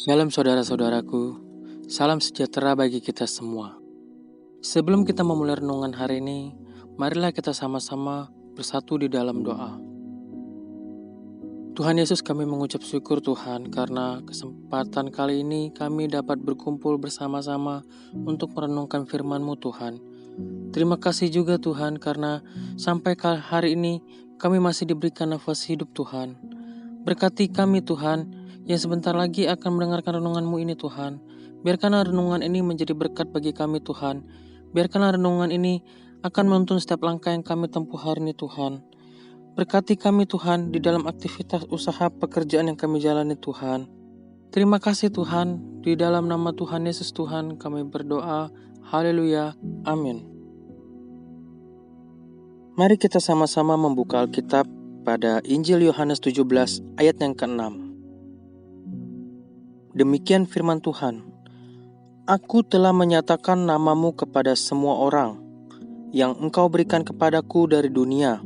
Shalom saudara-saudaraku, salam sejahtera bagi kita semua. Sebelum kita memulai renungan hari ini, marilah kita sama-sama bersatu di dalam doa. Tuhan Yesus, kami mengucap syukur Tuhan karena kesempatan kali ini kami dapat berkumpul bersama-sama untuk merenungkan firman-Mu Tuhan. Terima kasih juga Tuhan karena sampai hari ini kami masih diberikan nafas hidup Tuhan. Berkati kami Tuhan, yang sebentar lagi akan mendengarkan renungan-Mu ini Tuhan. Biarkanlah renungan ini menjadi berkat bagi kami Tuhan. Biarkanlah renungan ini akan menuntun setiap langkah yang kami tempuh hari ini Tuhan. Berkati kami Tuhan di dalam aktivitas usaha pekerjaan yang kami jalani Tuhan. Terima kasih Tuhan, di dalam nama Tuhan Yesus Tuhan kami berdoa. Haleluya, amin. Mari kita sama-sama membuka Alkitab pada Injil Yohanes 17 ayat yang ke-6. Demikian firman Tuhan, Aku telah menyatakan namamu kepada semua orang, yang engkau berikan kepadaku dari dunia.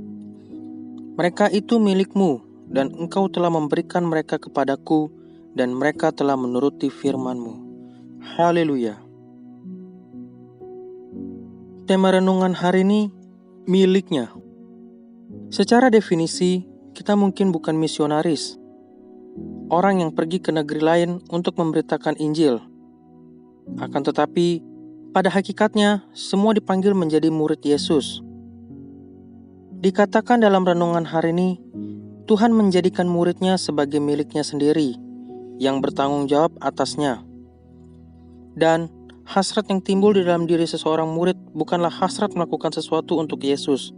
Mereka itu milikmu, dan engkau telah memberikan mereka kepadaku, dan mereka telah menuruti firman-Mu. Haleluya. Tema renungan hari ini, miliknya. Secara definisi, kita mungkin bukan misionaris, orang yang pergi ke negeri lain untuk memberitakan Injil. Akan tetapi, pada hakikatnya, semua dipanggil menjadi murid Yesus. Dikatakan dalam renungan hari ini, Tuhan menjadikan muridnya sebagai miliknya sendiri, yang bertanggung jawab atasnya. Dan hasrat yang timbul di dalam diri seseorang murid bukanlah hasrat melakukan sesuatu untuk Yesus,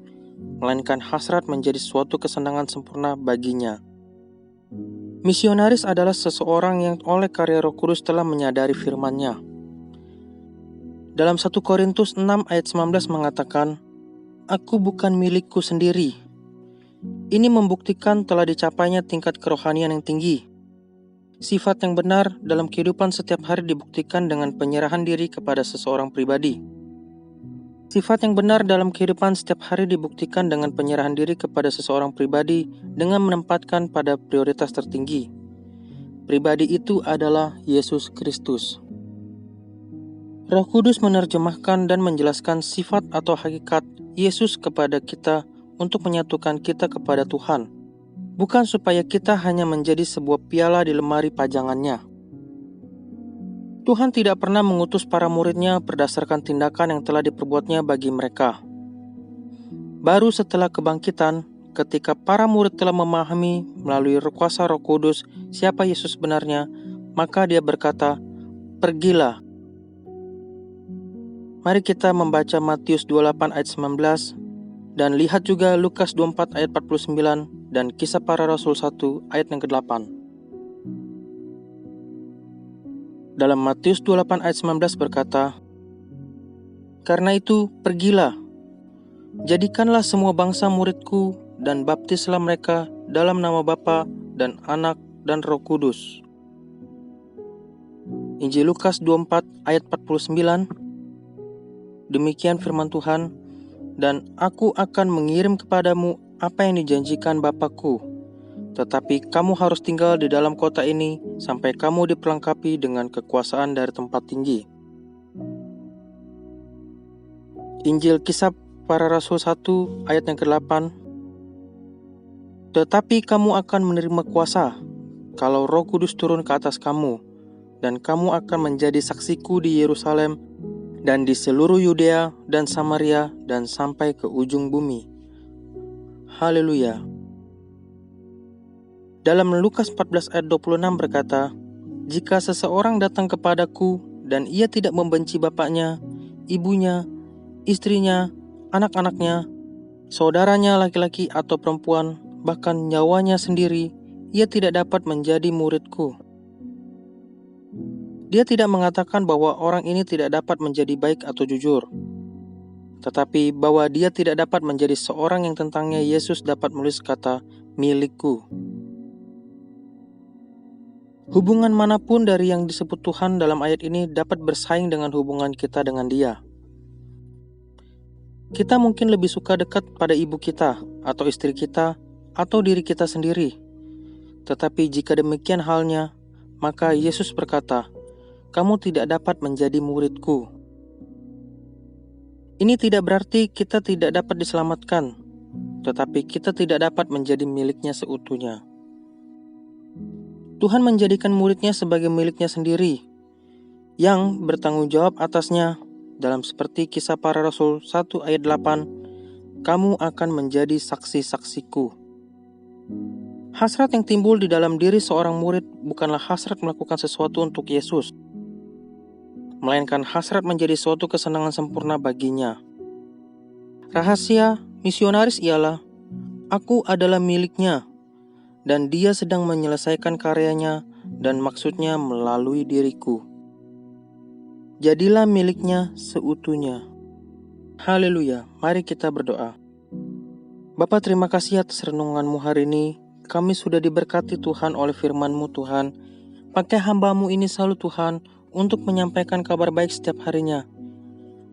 melainkan hasrat menjadi suatu kesenangan sempurna baginya. Misionaris adalah seseorang yang oleh karya Roh Kudus telah menyadari firman-Nya. Dalam 1 Korintus 6 ayat 19 mengatakan, Aku bukan milikku sendiri. Ini membuktikan telah dicapainya tingkat kerohanian yang tinggi. Sifat yang benar dalam kehidupan setiap hari dibuktikan dengan penyerahan diri kepada seseorang pribadi. Sifat yang benar dalam kehidupan setiap hari dibuktikan dengan penyerahan diri kepada seseorang pribadi dengan menempatkan pada prioritas tertinggi. Pribadi itu adalah Yesus Kristus. Roh Kudus menerjemahkan dan menjelaskan sifat atau hakikat Yesus kepada kita untuk menyatukan kita kepada Tuhan, bukan supaya kita hanya menjadi sebuah piala di lemari pajangannya. Tuhan tidak pernah mengutus para muridnya berdasarkan tindakan yang telah diperbuatnya bagi mereka. Baru setelah kebangkitan, ketika para murid telah memahami melalui kuasa Roh Kudus siapa Yesus sebenarnya, maka dia berkata, Pergilah. Mari kita membaca Matius 28 ayat 19 dan lihat juga Lukas 24 ayat 49 dan Kisah Para Rasul 1 ayat yang ke-8. Dalam Matius 28 ayat 19 berkata, Karena itu pergilah, jadikanlah semua bangsa muridku dan baptislah mereka dalam nama Bapa dan Anak dan Roh Kudus. Injil Lukas 24 ayat 49. Demikian firman Tuhan, dan aku akan mengirim kepadamu apa yang dijanjikan Bapakku. Tetapi kamu harus tinggal di dalam kota ini sampai kamu diperlengkapi dengan kekuasaan dari tempat tinggi. Injil Kisah Para Rasul 1 ayat yang ke-8. Tetapi kamu akan menerima kuasa kalau Roh Kudus turun ke atas kamu, dan kamu akan menjadi saksiku di Yerusalem dan di seluruh Yudea dan Samaria dan sampai ke ujung bumi. Haleluya. Dalam Lukas 14 ayat 26 berkata, Jika seseorang datang kepadaku dan ia tidak membenci bapaknya, ibunya, istrinya, anak-anaknya, saudaranya laki-laki atau perempuan, bahkan nyawanya sendiri, ia tidak dapat menjadi muridku. Dia tidak mengatakan bahwa orang ini tidak dapat menjadi baik atau jujur, tetapi bahwa dia tidak dapat menjadi seorang yang tentangnya Yesus dapat menulis kata milikku. Hubungan manapun dari yang disebut Tuhan dalam ayat ini dapat bersaing dengan hubungan kita dengan Dia. Kita mungkin lebih suka dekat pada ibu kita, atau istri kita, atau diri kita sendiri. Tetapi jika demikian halnya, maka Yesus berkata, "Kamu tidak dapat menjadi muridku." Ini tidak berarti kita tidak dapat diselamatkan, tetapi kita tidak dapat menjadi miliknya seutuhnya. Tuhan menjadikan muridnya sebagai miliknya sendiri, yang bertanggung jawab atasnya. Dalam seperti Kisah Para Rasul 1 ayat 8, "Kamu akan menjadi saksi-saksiku." Hasrat yang timbul di dalam diri seorang murid bukanlah hasrat melakukan sesuatu untuk Yesus, melainkan hasrat menjadi suatu kesenangan sempurna baginya. Rahasia misionaris ialah, aku adalah miliknya, dan dia sedang menyelesaikan karyanya dan maksudnya melalui diriku. Jadilah miliknya seutuhnya. Haleluya, mari kita berdoa. Bapa, terima kasih atas renunganmu hari ini. Kami sudah diberkati Tuhan oleh firman-Mu Tuhan. Pakai hamba-Mu ini selalu Tuhan untuk menyampaikan kabar baik setiap harinya.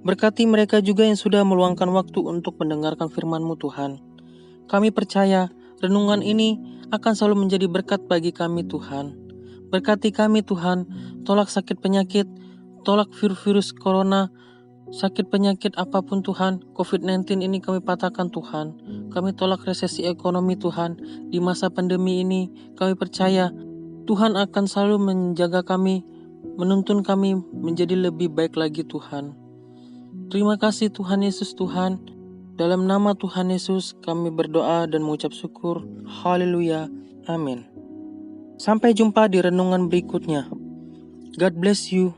Berkati mereka juga yang sudah meluangkan waktu untuk mendengarkan firman-Mu Tuhan. Kami percaya renungan ini akan selalu menjadi berkat bagi kami Tuhan. Berkati kami Tuhan, tolak sakit penyakit, tolak virus corona, sakit penyakit apapun Tuhan, COVID-19 ini kami patahkan Tuhan. Kami tolak resesi ekonomi Tuhan. Di masa pandemi ini kami percaya Tuhan akan selalu menjaga kami, menuntun kami menjadi lebih baik lagi Tuhan. Terima kasih Tuhan Yesus Tuhan. Dalam nama Tuhan Yesus kami berdoa dan mengucap syukur. Haleluya. Amin. Sampai jumpa di renungan berikutnya. God bless you.